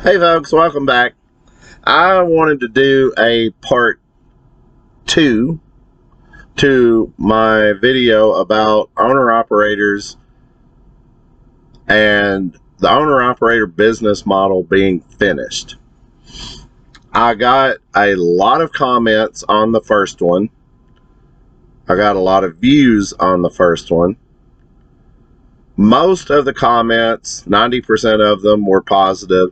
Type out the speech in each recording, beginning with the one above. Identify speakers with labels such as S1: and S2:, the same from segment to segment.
S1: Hey folks, welcome back. I wanted to do a part 2 to my video about owner-operators and the owner-operator business model being finished. I got a lot of comments on the first one. I got a lot of views on the first one. Most of the comments, 90% of them, were positive.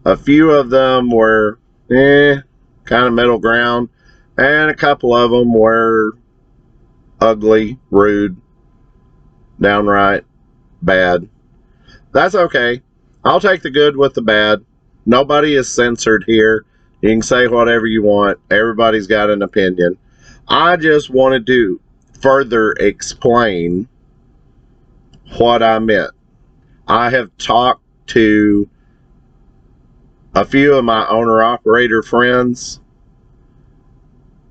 S1: A few of them were kind of middle ground, and a couple of them were ugly, rude, downright bad. That's okay. I'll take the good with the bad. Nobody is censored here. You can say whatever you want. Everybody's got an opinion. I just wanted to further explain what I meant. I have talked to a few of my owner-operator friends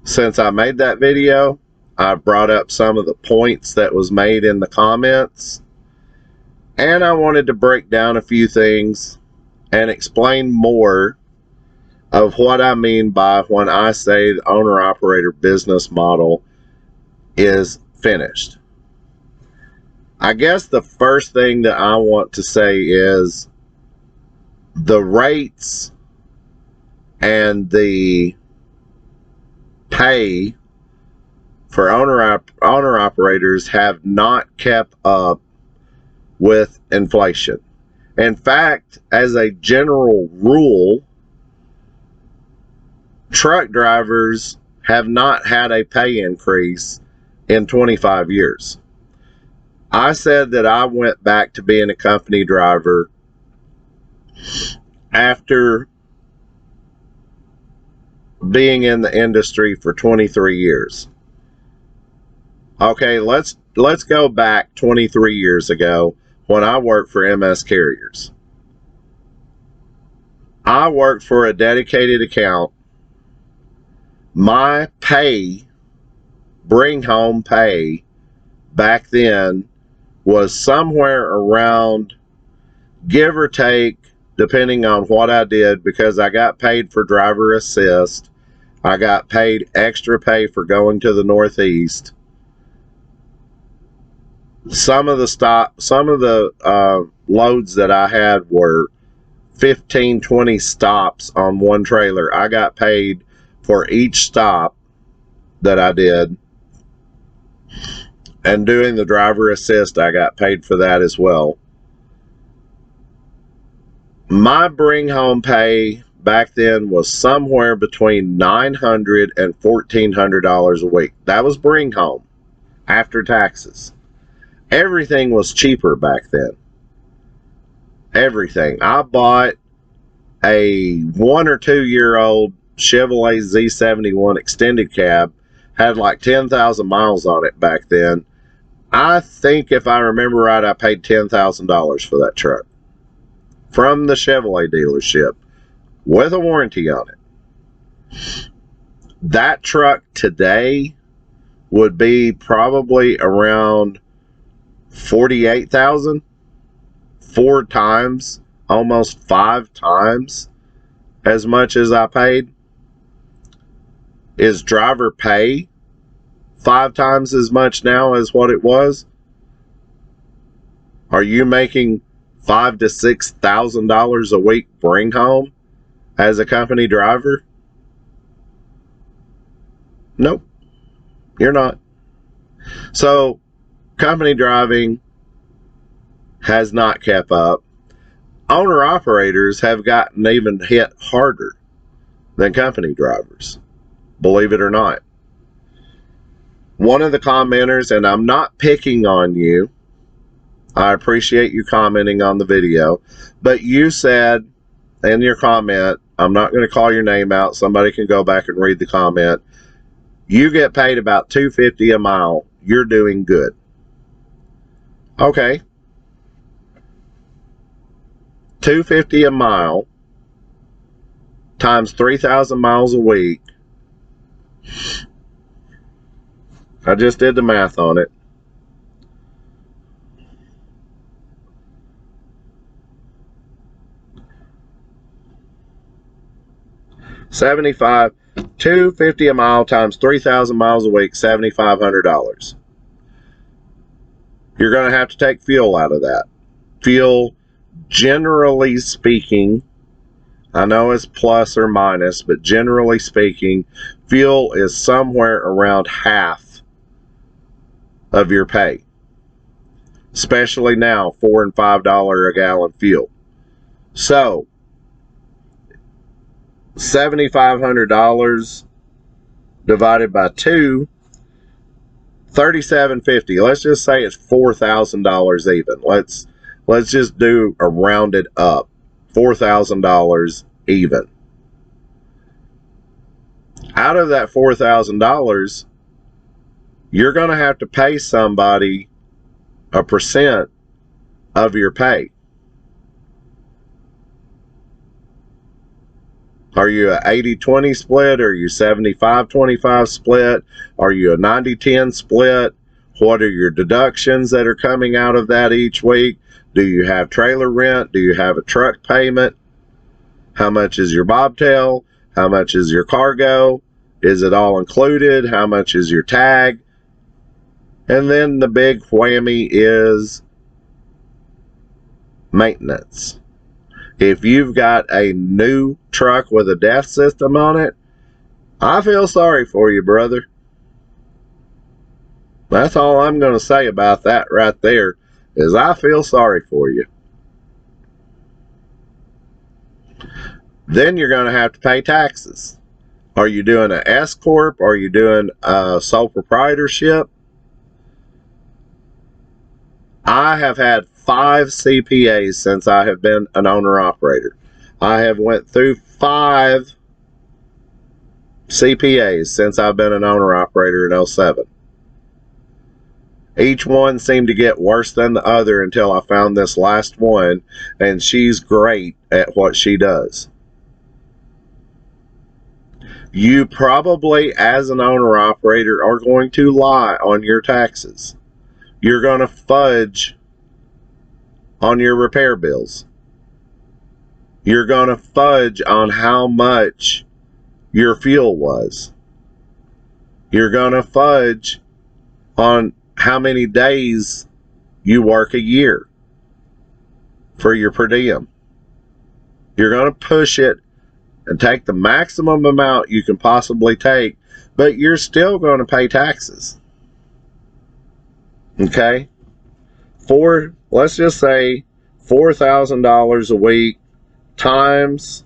S1: since I made that video. I brought up some of the points that was made in the comments, and I wanted to break down a few things and explain more of what I mean by when I say the owner-operator business model is finished. I guess the first thing that I want to say is the rates and the pay for owner-operators have not kept up with inflation. In fact, as a general rule, truck drivers have not had a pay increase in 25 years. I said that I went back to being a company driver after being in the industry for 23 years. Okay, let's go back 23 years ago when I worked for MS Carriers. I worked for a dedicated account. My pay, bring home pay, back then was somewhere around, give or take, depending on what I did, because I got paid for driver assist. I got paid extra pay for going to the Northeast. Some of the loads that I had were 15, 20 stops on one trailer. I got paid for each stop that I did. And doing the driver assist, I got paid for that as well. My bring home pay back then was somewhere between $900 and $1,400 a week. That was bring home after taxes. Everything was cheaper back then. Everything. I bought a 1 or 2 year old Chevrolet Z71 extended cab, had like 10,000 miles on it back then. I think if I remember right, I paid $10,000 for that truck from the Chevrolet dealership with a warranty on it. That truck today would be probably around $48,000, 4 times, almost 5 times as much as I paid. Is driver pay 5 times as much now as what it was? Are you making $5,000 to $6,000 a week bring home as a company driver? Nope, you're not. So company driving has not kept up. Owner operators have gotten even hit harder than company drivers, believe it or not. One of the commenters, and I'm not picking on you, I appreciate you commenting on the video, but you said in your comment, I'm not going to call your name out, somebody can go back and read the comment, you get paid about $250 a mile, you're doing good. Okay, $250 a mile times 3,000 miles a week. I just did the math on it. $75, $250 a mile times 3,000 miles a week, $7,500. You're going to have to take fuel out of that. Fuel, generally speaking, I know it's plus or minus, but generally speaking, fuel is somewhere around half of your pay. Especially now, $4 and $5 a gallon fuel. So, $7,500 divided by 2, $3,750. Let's just say it's $4,000 even. Let's just do a rounded up. $4,000 even. Out of that $4,000, you're going to have to pay somebody a percent of your pay. Are you a 80-20 split? Are you 75-25 split? Are you a 90-10 split? What are your deductions that are coming out of that each week? Do you have trailer rent? Do you have a truck payment? How much is your bobtail? How much is your cargo? Is it all included? How much is your tag? And then the big whammy is maintenance. If you've got a new truck with a DEF system on it, I feel sorry for you, brother. That's all I'm going to say about that right there, is I feel sorry for you. Then you're going to have to pay taxes. Are you doing an S Corp? Are you doing a sole proprietorship? I have had 5 CPAs since I have been an owner-operator. I have went through 5 CPAs since I've been an owner-operator in 07. Each one seemed to get worse than the other until I found this last one, and she's great at what she does. You probably, as an owner-operator, are going to lie on your taxes. You're going to fudge on your repair bills. You're going to fudge on how much your fuel was. You're going to fudge on how many days you work a year for your per diem. You're going to push it and take the maximum amount you can possibly take, but you're still going to pay taxes. Okay? Let's just say $4,000 a week times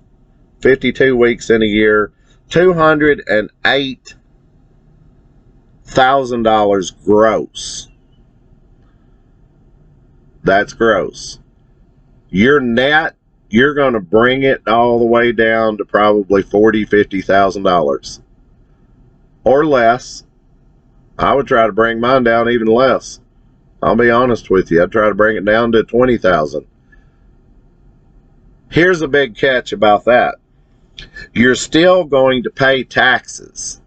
S1: 52 weeks in a year, $208,000 gross. That's gross. Your net, you're going to bring it all the way down to probably $40,000, $50,000 or less. I would try to bring mine down even less. I'll be honest with you. I'd try to bring it down to $20,000. Here's a big catch about that. You're still going to pay taxes.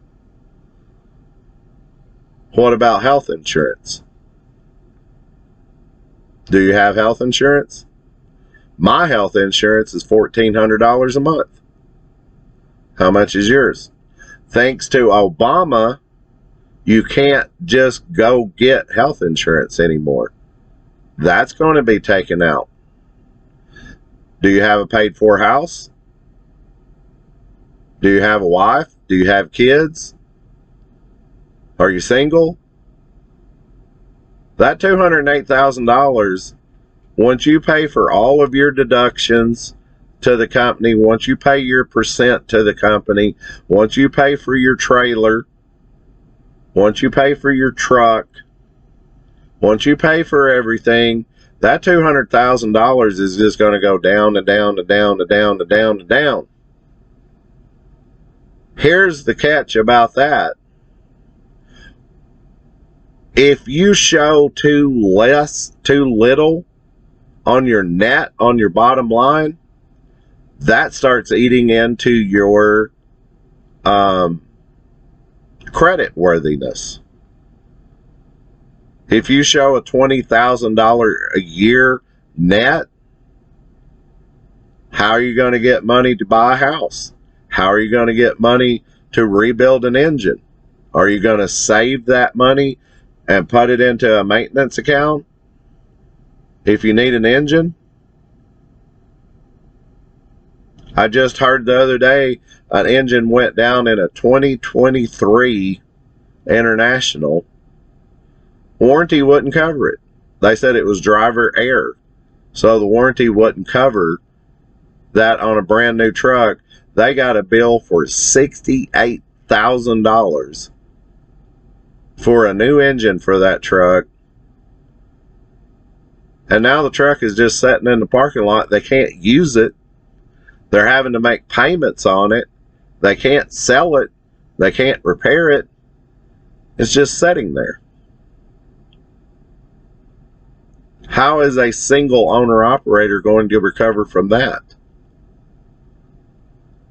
S1: What about health insurance? Do you have health insurance? My health insurance is $1,400 a month. How much is yours? Thanks to Obama, you can't just go get health insurance anymore. That's going to be taken out. Do you have a paid-for house? Do you have a wife? Do you have kids? Are you single? That $208,000, once you pay for all of your deductions to the company, once you pay your percent to the company, once you pay for your trailer, once you pay for your truck, once you pay for everything, that $200,000 is just going to go down and down and down and down and down and down. Here's the catch about that. If you show too little on your net, on your bottom line, that starts eating into your credit worthiness. If you show a $20,000 a year net, how are you going to get money to buy a house? How are you going to get money to rebuild an engine? Are you going to save that money and put it into a maintenance account if you need an engine? I just heard the other day an engine went down in a 2023 International. Warranty wouldn't cover it. They said it was driver error. So the warranty wouldn't cover that on a brand new truck. They got a bill for $68,000 for a new engine for that truck. And now the truck is just sitting in the parking lot. They can't use it. They're having to make payments on it. They can't sell it. They can't repair it. It's just sitting there. How is a single owner operator going to recover from that?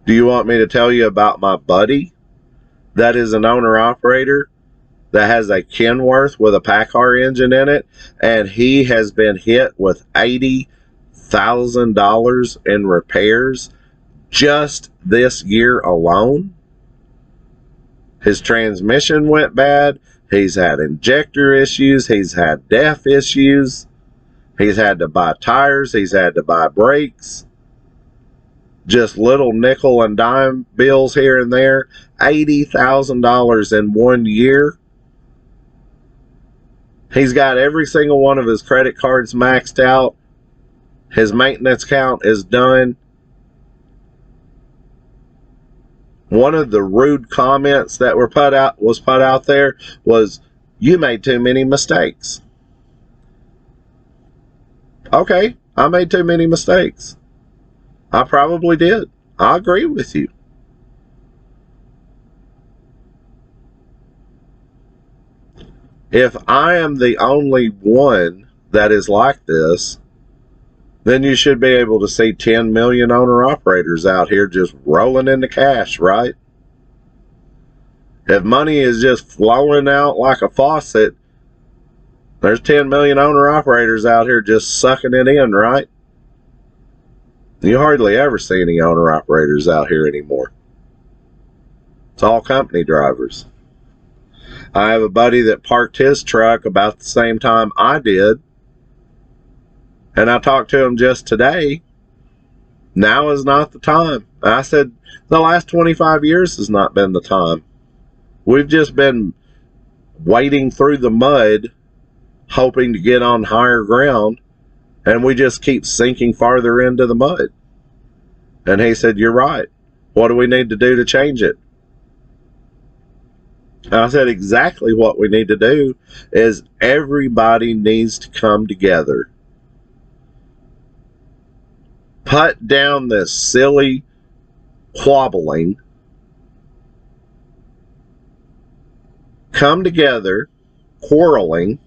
S1: Do you want me to tell you about my buddy that is an owner operator that has a Kenworth with a PACCAR engine in it, and he has been hit with $80,000 in repairs just this year alone? His transmission went bad. He's had injector issues. He's had DEF issues. He's had to buy tires. He's had to buy brakes. Just little nickel and dime bills here and there. $80,000 in 1 year. He's got every single one of his credit cards maxed out. His maintenance count is done. One of the rude comments that was put out there was, "You made too many mistakes." Okay, I made too many mistakes. I probably did. I agree with you. If I am the only one that is like this, then you should be able to see 10 million owner-operators out here just rolling into cash, right? If money is just flowing out like a faucet, there's 10 million owner-operators out here just sucking it in, right? You hardly ever see any owner-operators out here anymore. It's all company drivers. I have a buddy that parked his truck about the same time I did, and I talked to him just today. Now is not the time. And I said, the last 25 years has not been the time. We've just been wading through the mud, hoping to get on higher ground, and we just keep sinking farther into the mud. And he said, you're right. What do we need to do to change it? And I said, exactly what we need to do is everybody needs to come together. Put down this silly squabbling. Come together, quarreling,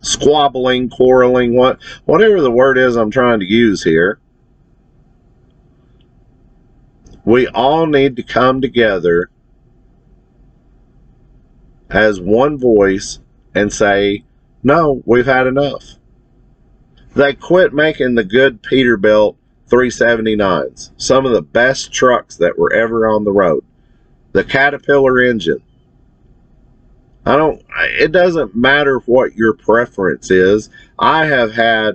S1: squabbling, quarreling, whatever the word is I'm trying to use here. We all need to come together as one voice and say, no, we've had enough. They quit making the good Peterbilt 379s, some of the best trucks that were ever on the road. The Caterpillar engine. It doesn't matter what your preference is. I've had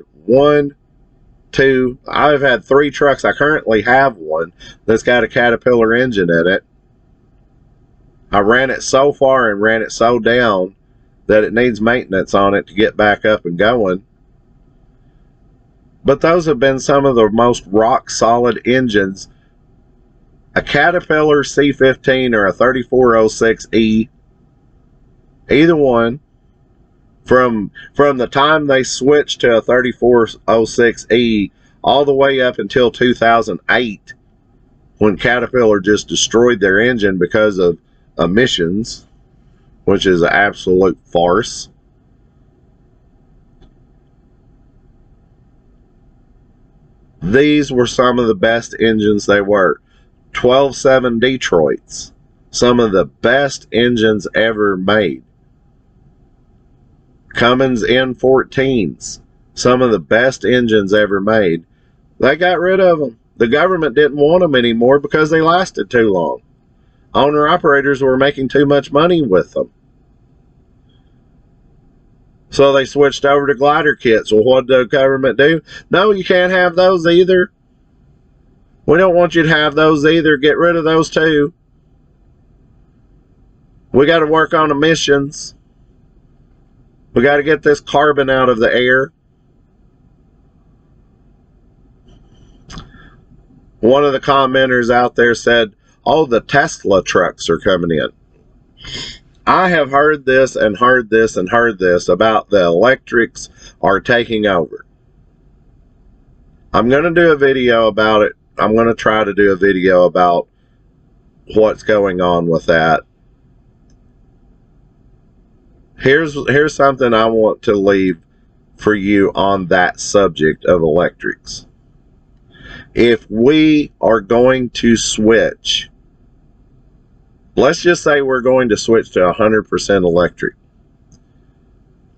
S1: 3 trucks. I currently have one that's got a Caterpillar engine in it. I ran it so far and ran it so down that it needs maintenance on it to get back up and going. But those have been some of the most rock solid engines. A Caterpillar C15 or a 3406E, either one, from the time they switched to a 3406E all the way up until 2008, when Caterpillar just destroyed their engine because of emissions, which is an absolute farce. These were some of the best engines they were. 12.7 Detroits, some of the best engines ever made. Cummins N14s, some of the best engines ever made. They got rid of them. the government didn't want them anymore because they lasted too long. Owner-operators were making too much money with them. So they switched over to glider kits. Well, what did the government do? No, you can't have those either. We don't want you to have those either. Get rid of those too. We got to work on emissions. We got to get this carbon out of the air. One of the commenters out there said, oh, the Tesla trucks are coming in. I have heard this and heard this and heard this about the electrics are taking over. I'm going to do a video about it. I'm going to try to do a video about what's going on with that. Here's something I want to leave for you on that subject of electrics. If we are going to switch, let's just say we're going to switch to 100% electric.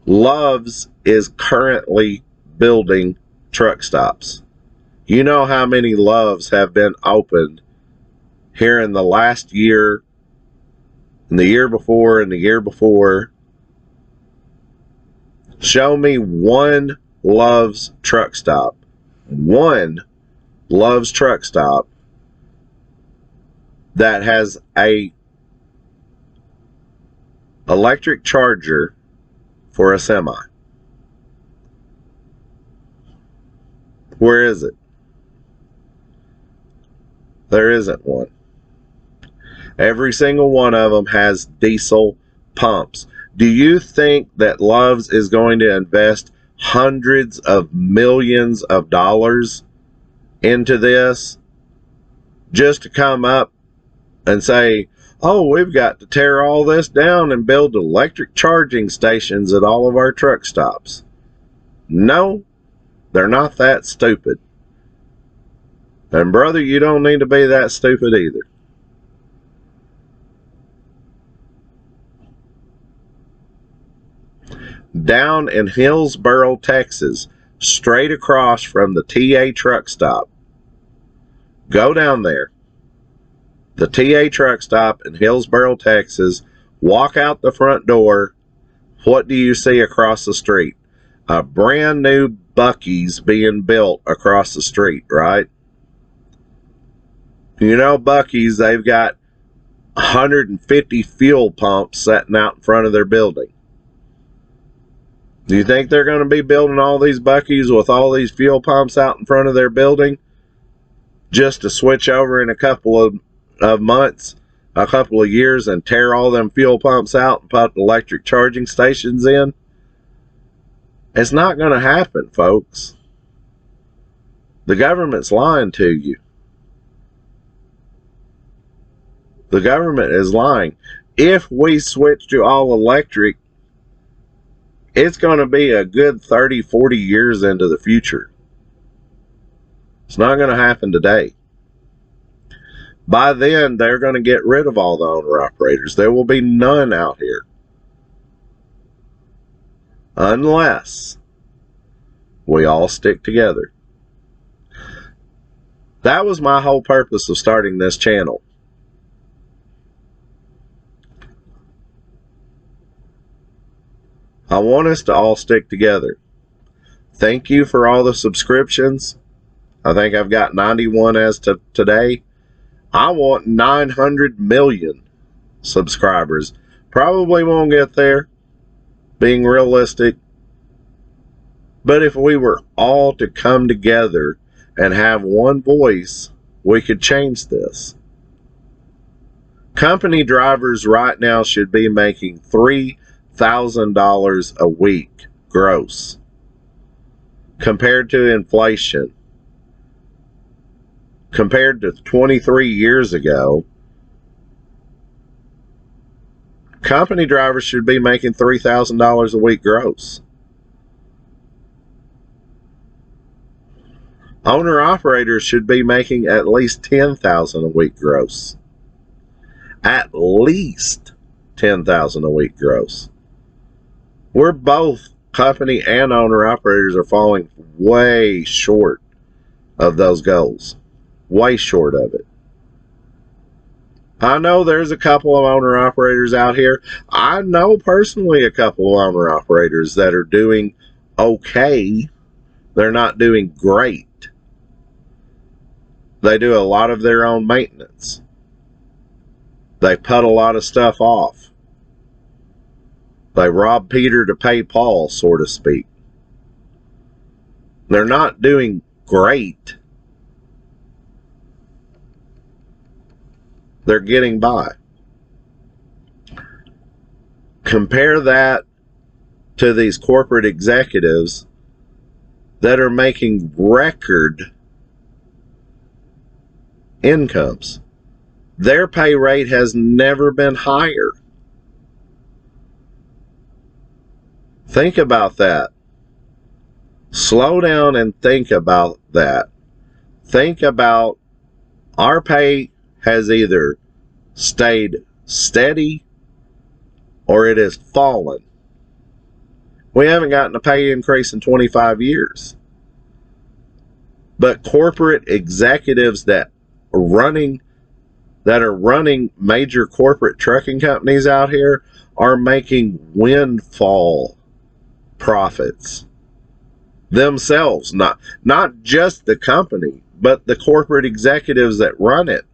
S1: Love's is currently building truck stops. You know how many Love's have been opened here in the last year, and the year before, and the year before. Show me one Love's truck stop. One Love's truck stop that has a electric charger for a semi. Where is it? There isn't one. Every single one of them has diesel pumps. Do you think that Love's is going to invest hundreds of millions of dollars into this just to come up and say, oh, we've got to tear all this down and build electric charging stations at all of our truck stops? No, they're not that stupid. And brother, you don't need to be that stupid either. Down in Hillsboro, Texas, straight across from the TA truck stop. Go down there. The TA truck stop in Hillsboro, Texas. Walk out the front door. What do you see across the street? A brand new Buc-ee's being built across the street, right? You know, Buc-ee's, they've got 150 fuel pumps sitting out in front of their building. Do you think they're going to be building all these Buc-ee's with all these fuel pumps out in front of their building just to switch over in a couple of months, a couple of years, and tear all them fuel pumps out and put electric charging stations in? It's not going to happen, folks. The government's lying to you. The government is lying. If we switch to all electric, it's going to be a good 30, 40 years into the future. It's not going to happen today. By then, they're going to get rid of all the owner-operators. There will be none out here. Unless we all stick together. That was my whole purpose of starting this channel. I want us to all stick together. Thank you for all the subscriptions. I think I've got 91 as to today. I want 900 million subscribers. Probably won't get there, being realistic. But if we were all to come together and have one voice, we could change this. Company drivers right now should be making $3,000 a week gross. Compared to inflation, compared to 23 years ago, company drivers should be making $3,000 a week gross. Owner-operators should be making at least $10,000 a week gross. At least $10,000 a week gross. We're both, company and owner-operators, are falling way short of those goals. way short of it. I know there's a couple of owner-operators out here. I know personally a couple of owner-operators that are doing okay. They're not doing great. They do a lot of their own maintenance. They put a lot of stuff off. They rob Peter to pay Paul, so to speak. They're not doing great. They're getting by. Compare that to these corporate executives that are making record incomes. Their pay rate has never been higher. Think about that. Slow down and think about that. Think about our pay has either stayed steady or it has fallen. We haven't gotten a pay increase in 25 years. But corporate executives that are running major corporate trucking companies out here are making windfall profits themselves, not just the company, but the corporate executives that run it.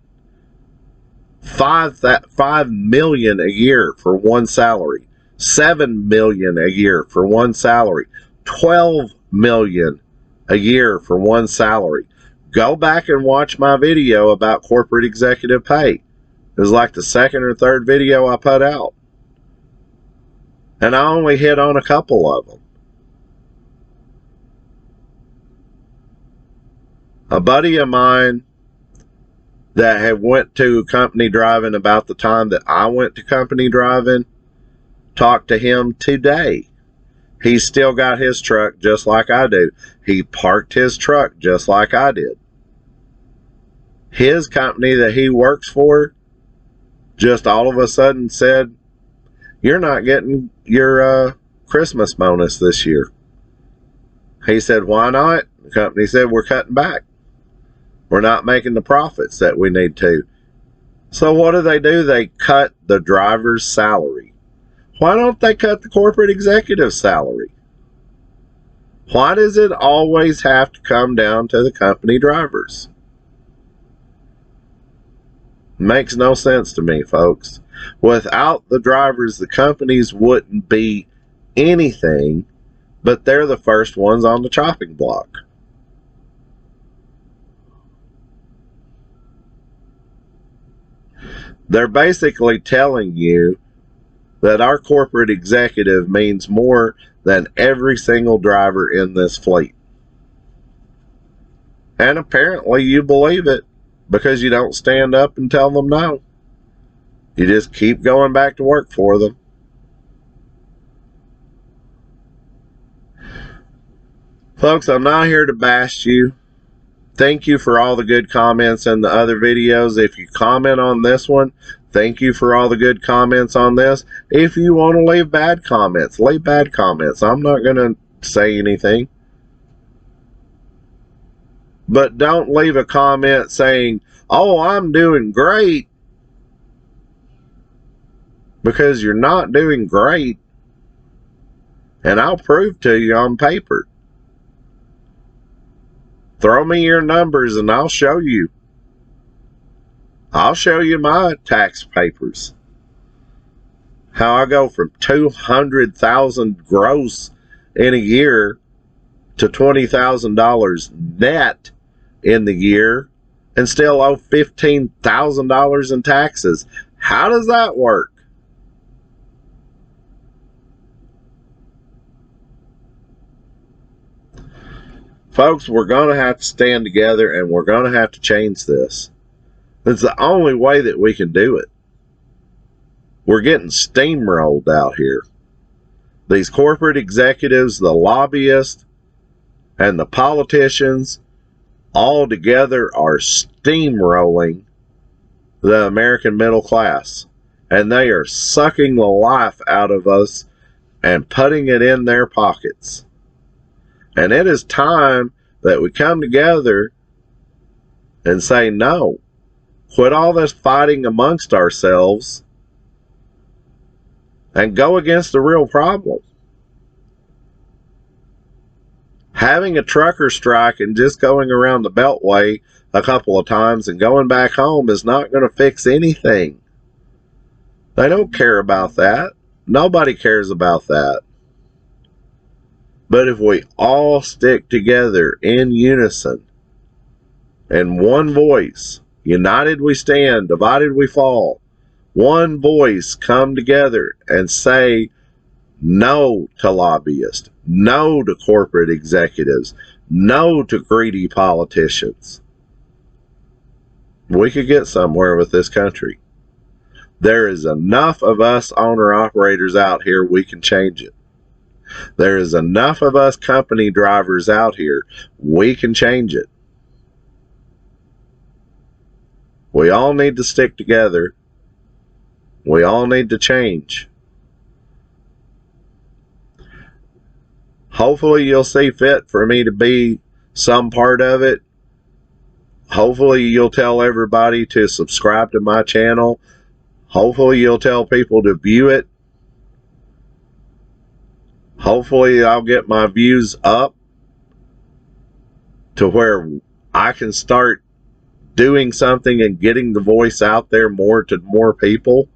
S1: $5 million a year for one salary, $7 million a year for one salary, $12 million a year for one salary. Go back and watch my video about corporate executive pay. It was like the second or third video I put out. And I only hit on a couple of them. A buddy of mine that had went to company driving about the time that I went to company driving, talked to him today. He's still got his truck just like I do. He parked his truck just like I did. His company that he works for just all of a sudden said, "You're not getting your Christmas bonus this year." He said, "Why not?" The company said, "We're cutting back. We're not making the profits that we need to." So what do? They cut the driver's salary. Why don't they cut the corporate executive salary? Why does it always have to come down to the company drivers? Makes no sense to me, folks. Without the drivers, the companies wouldn't be anything, but they're the first ones on the chopping block. They're basically telling you that our corporate executive means more than every single driver in this fleet. And apparently you believe it because you don't stand up and tell them no. You just keep going back to work for them. Folks, I'm not here to bash you. Thank you for all the good comments in the other videos. If you comment on this one, thank you for all the good comments on this. If you want to leave bad comments, leave bad comments. I'm not going to say anything. But don't leave a comment saying, "Oh, I'm doing great," because you're not doing great. And I'll prove to you on paper. Throw me your numbers and I'll show you. I'll show you my tax papers. How I go from $200,000 gross in a year to $20,000 net in the year and still owe $15,000 in taxes. How does that work? Folks, we're going to have to stand together and we're going to have to change this. It's the only way that we can do it. We're getting steamrolled out here. These corporate executives, the lobbyists, and the politicians all together are steamrolling the American middle class. And they are sucking the life out of us and putting it in their pockets. And it is time that we come together and say, no, quit all this fighting amongst ourselves and go against the real problem. Having a trucker strike and just going around the Beltway a couple of times and going back home is not going to fix anything. They don't care about that. Nobody cares about that. But if we all stick together in unison, in one voice, united we stand, divided we fall, one voice come together and say no to lobbyists, no to corporate executives, no to greedy politicians, we could get somewhere with this country. There is enough of us owner-operators out here, we can change it. There is enough of us company drivers out here, we can change it. We all need to stick together. We all need to change. Hopefully you'll see fit for me to be some part of it. Hopefully you'll tell everybody to subscribe to my channel. Hopefully you'll tell people to view it. Hopefully I'll get my views up to where I can start doing something and getting the voice out there more to more people.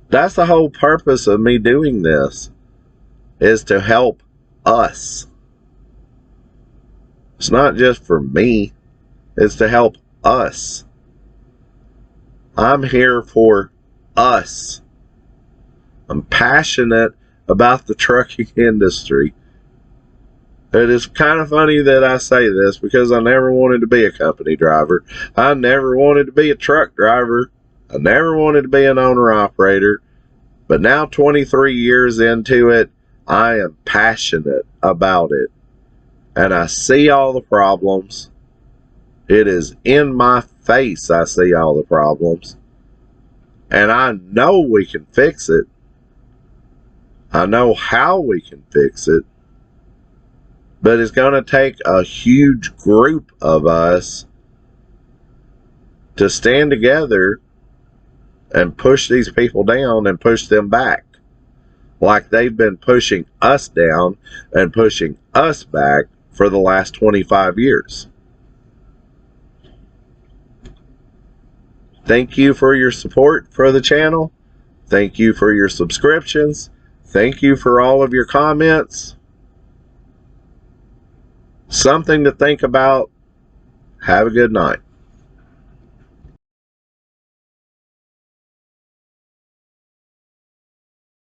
S1: That's the whole purpose of me doing this, is to help us. It's not just for me, it's to help us. I'm here for us. I'm passionate about the trucking industry. It is kind of funny that I say this because I never wanted to be a company driver. I never wanted to be a truck driver. I never wanted to be an owner-operator. But now 23 years into it, I am passionate about it. And I see all the problems. It is in my face I see all the problems. And I know we can fix it. I know how we can fix it. But it's going to take a huge group of us to stand together and push these people down and push them back. Like they've been pushing us down and pushing us back for the last 25 years. Thank you for your support for the channel. Thank you for your subscriptions. Thank you for all of your comments. Something to think about. Have a good night.